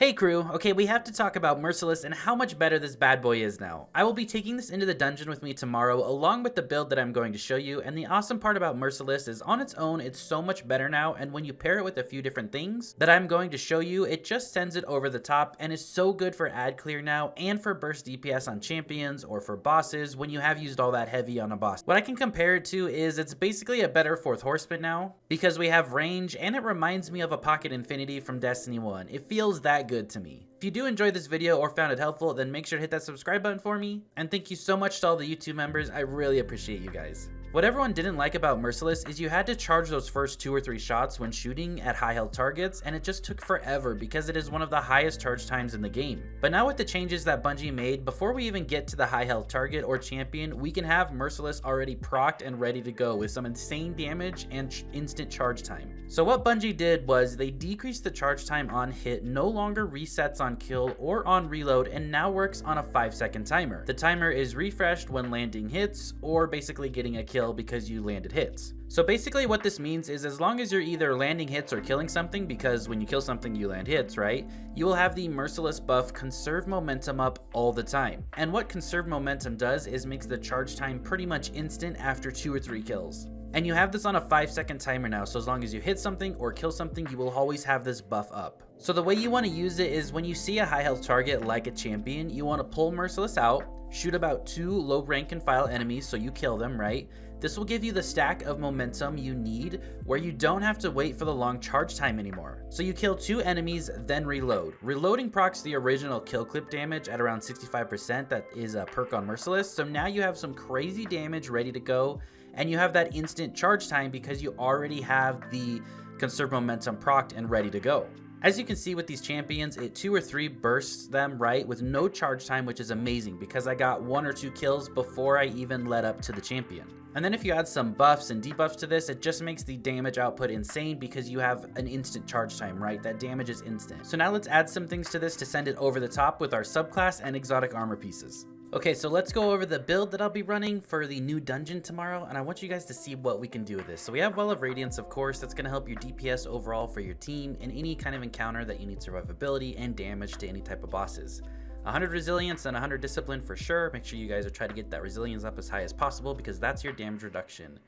Hey crew, okay, we have to talk about Merciless and how much better this bad boy is now. I will be taking this into the dungeon with me tomorrow along with the build that I'm going to show you, and the awesome part about Merciless is on its own it's so much better now, and when you pair it with a few different things that I'm going to show you, it just sends it over the top and is so good for ad clear now and for burst DPS on champions or for bosses when you have used all that heavy on a boss. What I can compare it to is it's basically a better 4th horseman now because we have range and it reminds me of a Pocket Infinity from Destiny 1. It feels that good to me. If you do enjoy this video or found it helpful, then make sure to hit that subscribe button for me. And thank you so much to all the YouTube members. I really appreciate you guys. What everyone didn't like about Merciless is you had to charge those first 2 or 3 shots when shooting at high health targets, and it just took forever because it is one of the highest charge times in the game. But now with the changes that Bungie made, before we even get to the high health target or champion, we can have Merciless already procced and ready to go with some insane damage and instant charge time. So what Bungie did was they decreased the charge time on hit, no longer resets on kill or on reload, and now works on a 5-second timer. The timer is refreshed when landing hits or basically getting a kill because you landed hits. So basically what this means is as long as you're either landing hits or killing something, because when you kill something you land hits, right? You will have the Merciless buff conserve momentum up all the time. And what conserve momentum does is makes the charge time pretty much instant after 2 or 3 kills. And you have this on a 5-second timer now, so as long as you hit something or kill something, you will always have this buff up. So the way you want to use it is when you see a high health target like a champion, you want to pull Merciless out, shoot about 2 low rank and file enemies so you kill them, right? This will give you the stack of momentum you need where you don't have to wait for the long charge time anymore. So you kill 2 enemies, then reload. Reloading procs the original kill clip damage at around 65%, that is a perk on Merciless. So now you have some crazy damage ready to go, and you have that instant charge time because you already have the conserve momentum procced and ready to go. As you can see with these champions, it 2 or 3 bursts them, right, with no charge time, which is amazing because I got 1 or 2 kills before I even led up to the champion. And then if you add some buffs and debuffs to this, it just makes the damage output insane because you have an instant charge time, right? That damage is instant. So now let's add some things to this to send it over the top with our subclass and exotic armor pieces. Okay, so let's go over the build that I'll be running for the new dungeon tomorrow, and I want you guys to see what we can do with this. So we have Well of Radiance, of course. That's going to help your DPS overall for your team in any kind of encounter that you need survivability and damage to any type of bosses. 100 resilience and 100 discipline for sure. Make sure you guys are trying to get that resilience up as high as possible because that's your damage reduction.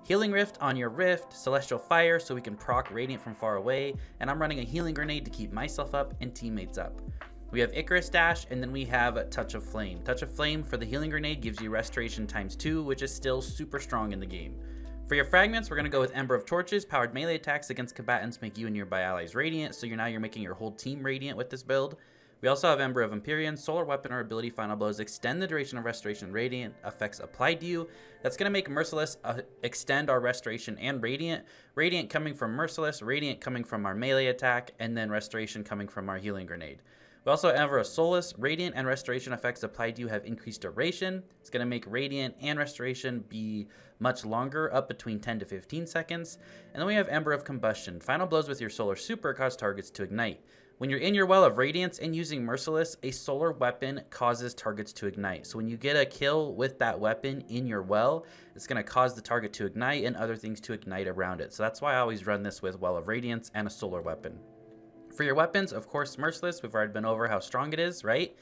Healing Rift on your Rift, Celestial Fire so we can proc Radiant from far away, and I'm running a Healing Grenade to keep myself up and teammates up. We have Icarus Dash, and then we have Touch of Flame. Touch of Flame for the Healing Grenade gives you Restoration ×2, which is still super strong in the game. For your fragments, we're going to go with Ember of Torches. Powered melee attacks against combatants make you and nearby allies radiant, so you're making your whole team radiant with this build. We also have Ember of Empyrean. Solar Weapon or ability Final Blows extend the duration of Restoration Radiant effects applied to you. That's going to make Merciless extend our Restoration and Radiant. Radiant coming from Merciless, Radiant coming from our melee attack, and then Restoration coming from our Healing Grenade. We also have Ember of Solace. Radiant and Restoration effects applied to you have increased duration. It's going to make Radiant and Restoration be much longer, up between 10 to 15 seconds. And then we have Ember of Combustion. Final blows with your Solar Super cause targets to ignite. When you're in your Well of Radiance and using Merciless, a solar weapon causes targets to ignite. So when you get a kill with that weapon in your well, it's going to cause the target to ignite and other things to ignite around it. So that's why I always run this with Well of Radiance and a solar weapon. For your weapons, of course, Merciless. We've already been over how strong it is, right?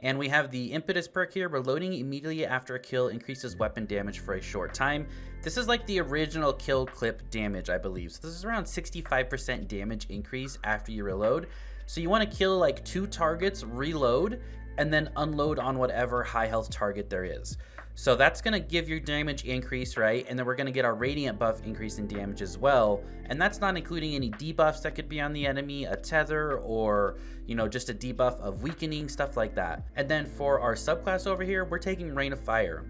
And we have the Impetus perk here. Reloading immediately after a kill increases weapon damage for a short time. This is like the original kill clip damage, I believe. So this is around 65% damage increase after you reload. So you want to kill like 2 targets, reload, and then unload on whatever high health target there is. So that's going to give your damage increase, right? And then we're going to get our Radiant buff increase in damage as well. And that's not including any debuffs that could be on the enemy, a tether, or, you know, just a debuff of weakening, stuff like that. And then for our subclass over here, we're taking Rain of Fire.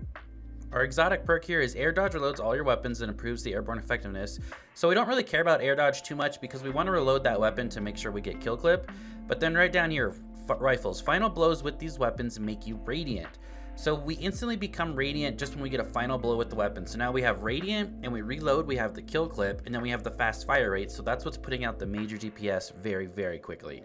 Our exotic perk here is Air Dodge reloads all your weapons and improves the airborne effectiveness. So we don't really care about Air Dodge too much because we want to reload that weapon to make sure we get kill clip. But then right down here, rifles. Final blows with these weapons make you radiant. So we instantly become Radiant just when we get a final blow with the weapon. So now we have Radiant, and we reload, we have the kill clip, and then we have the fast fire rate. So that's what's putting out the major DPS very, very quickly.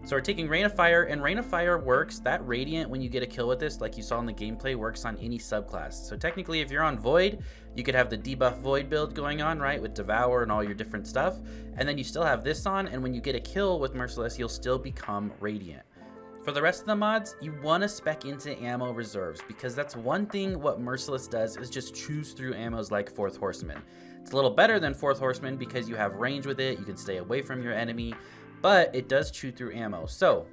So we're taking Rain of Fire, and Rain of Fire works, that Radiant, when you get a kill with this, like you saw in the gameplay, works on any subclass. So technically, if you're on Void, you could have the debuff Void build going on, right, with Devour and all your different stuff. And then you still have this on, and when you get a kill with Merciless, you'll still become Radiant. For the rest of the mods, you want to spec into ammo reserves, because that's one thing what Merciless does is just choose through ammos like 4th Horseman. It's a little better than 4th Horseman because you have range with it, you can stay away from your enemy, but it does chew through ammo. So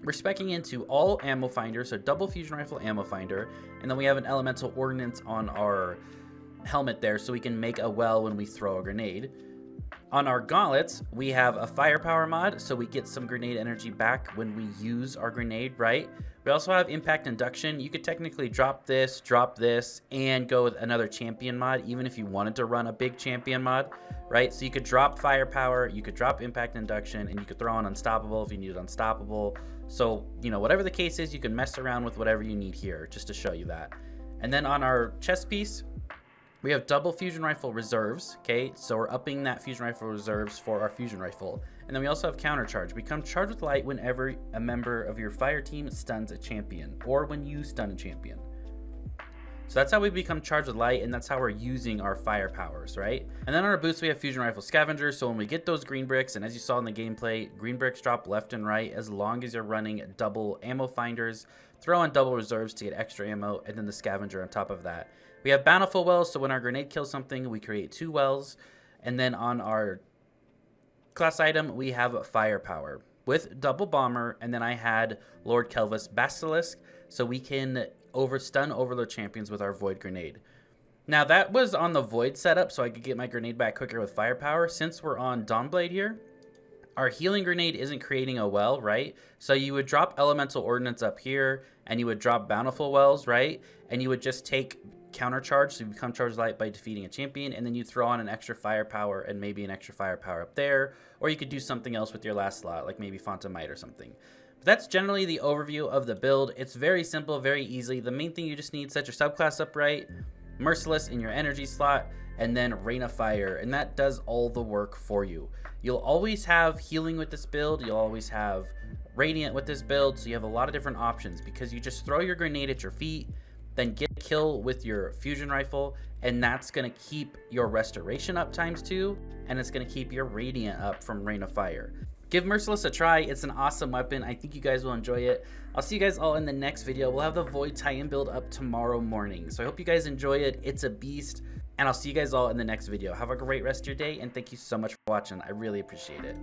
we're specking into all ammo finder, so double fusion rifle ammo finder, and then we have an elemental ordnance on our helmet there so we can make a well when we throw a grenade. On our gauntlets, we have a firepower mod, so we get some grenade energy back when we use our grenade, right? We also have impact induction. You could technically drop this, and go with another champion mod, even if you wanted to run a big champion mod, right? So you could drop firepower, you could drop impact induction, and you could throw on unstoppable if you needed unstoppable. So, you know, whatever the case is, you can mess around with whatever you need here, just to show you that. And then on our chest piece, we have double fusion rifle reserves, okay? So we're upping that fusion rifle reserves for our fusion rifle. And then we also have counter charge. Become charged with light whenever a member of your fire team stuns a champion, or when you stun a champion. So that's how we become charged with light, and that's how we're using our fire powers, right? And then on our boots, we have fusion rifle scavenger. So when we get those green bricks, and as you saw in the gameplay, green bricks drop left and right as long as you're running double ammo finders. Throw on double reserves to get extra ammo, and then the scavenger on top of that. We have bountiful wells, so when our grenade kills something, we create 2 wells. And then on our class item, we have firepower with double bomber, and then I had Lord Kelvis Basilisk, so we can stun overload champions with our void grenade. Now that was on the void setup, so I could get my grenade back quicker with firepower. Since we're on Dawnblade here, our healing grenade isn't creating a well, right? So you would drop elemental ordnance up here, and you would drop bountiful wells, right? And you would just take counter charge, so you become charged light by defeating a champion, and then you throw on an extra firepower and maybe an extra firepower up there, or you could do something else with your last slot, like maybe Fontamite or something. But that's generally the overview of the build. It's very simple, very easy. The main thing you just need, set your subclass up right, Merciless in your energy slot, and then Rain of Fire, and that does all the work for you. You'll always have healing with this build, you'll always have Radiant with this build, so you have a lot of different options, because you just throw your grenade at your feet, then get a kill with your fusion rifle, and that's going to keep your restoration up ×2, and it's going to keep your Radiant up from Rain of Fire. Give Merciless a try. It's an awesome weapon. I think you guys will enjoy it. I'll see you guys all in the next video. We'll have the Void Titan build up tomorrow morning, so I hope you guys enjoy it. It's a beast, and I'll see you guys all in the next video. Have a great rest of your day, and thank you so much for watching. I really appreciate it.